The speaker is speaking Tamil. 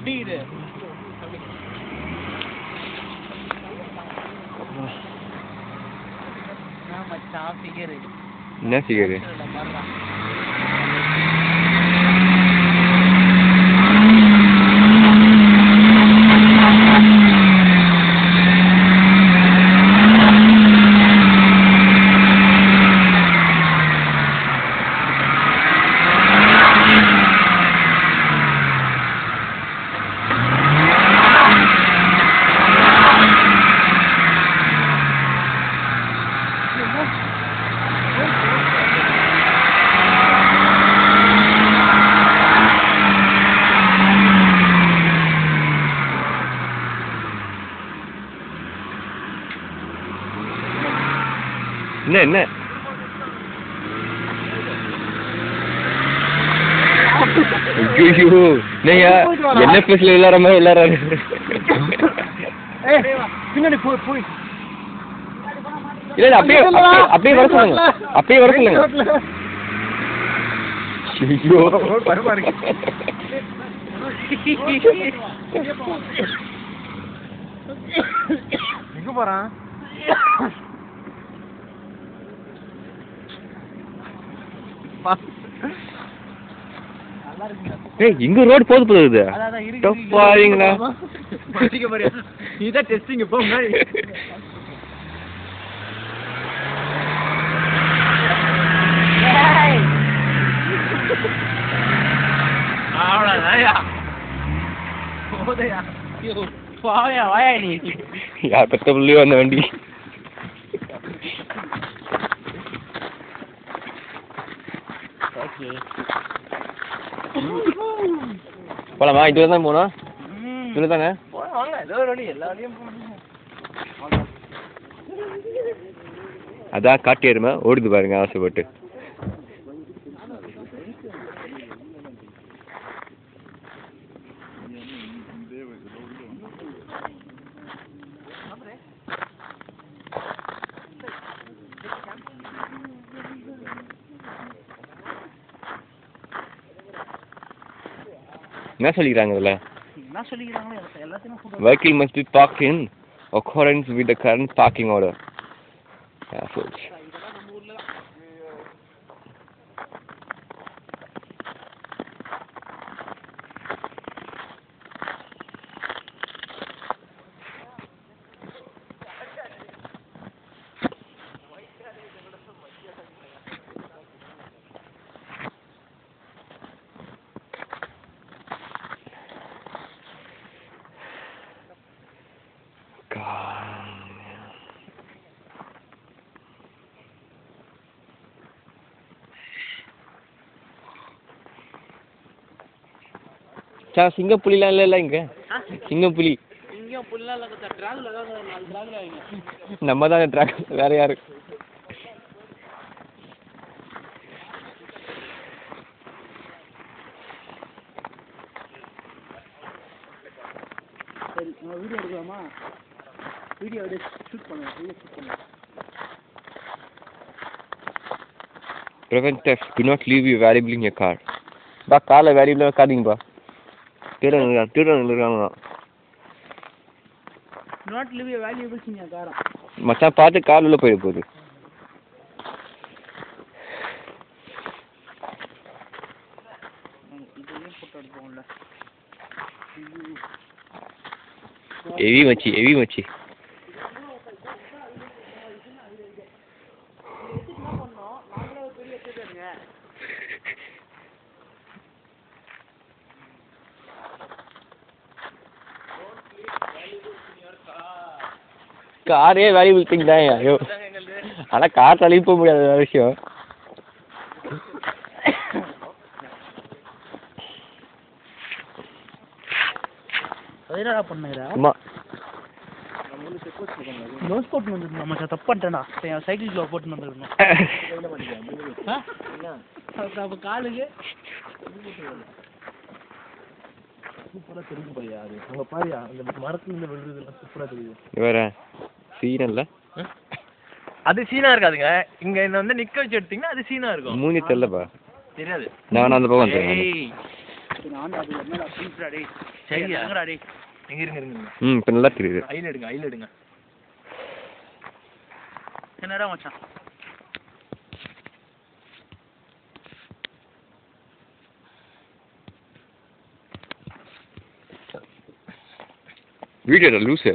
முடியுது. மச்சான் ஃபிகர். என்ன ஃபிகர்? என்ன ஐயோ நீங்க என்ன பிளேஸ்ல விளையாடுற மாதிரி விளையாடுறாரு. பின்னாடி போய் இல்ல அப்படியே வர சொல்லுங்க, அப்படியே வர சொல்லுங்க. ஐயோ எங்க போறான்? இங்க ரோடு போகுது. பாருங்களா இதான் டெஸ்டிங் போங்க. யார் பத்த புள்ளியோ அந்த வண்டி. போலாமா? இதுல தான் போனோம். இதுல தானே அதான் காட்டு எருமை ஓடுது பாருங்க ஆசைப்பட்டு. என்ன சொல்லிக்கிறாங்க இதுல? Vehicle must be parked in accordance with the current parking order. சிங்கப்புலிலாம் இல்ல இங்க. சிங்கப்புலி நம்ம தான் ட்ராக், வேற யாரு? வீடியோ எடுக்கலாமா? வீடியோ ஷூட் பண்ணுங்க. Prevent theft. Do not leave your valuable in your car. பா கார்ல valuable வைக்காதீங்கப்பா. திருடுறாங்க. Not leave your valuables in your car. மச்சான் பார்த்து கார் உள்ள போயிட போகுது. ஹெவி மச்சி. காரே வேல்யூபிள் திங் தான். ஐயோ ஆனா கார் தள்ளி போக முடியாத விஷயம். என்னடா பண்ணுறா? சும்மா க்ளோஸ் போட்டு வந்துருந்தோம். மச்சான் தப்பு பண்ணிட்டேனா? சைக்கிள் க்ளோஸ் போட்டு வந்துருந்தோம். அப்போ காலுக்கு சூப்பராக தெரியும் பாரியா. அது அங்கே பாரியா அந்த மரத்துலேருந்து விழுறதுலாம் சூப்பராக தெரியுது. வேற சீனா இல்லை, அது சீனா இருக்காதுங்க. இங்க என்ன வந்து நிக்க வச்சு எடுத்தீங்கன்னா அது சீனா இருக்கும். மூஞ்சி தெரியலப்பா. தெரியாது. நான் அந்த பக்கம் வந்துடுறேன். சரியா எங்க இருங்க ம் இப்போ நல்லா தெரியுது. ஐல எடுங்க என்னடா மச்சான் வீடியோடா லூஸு.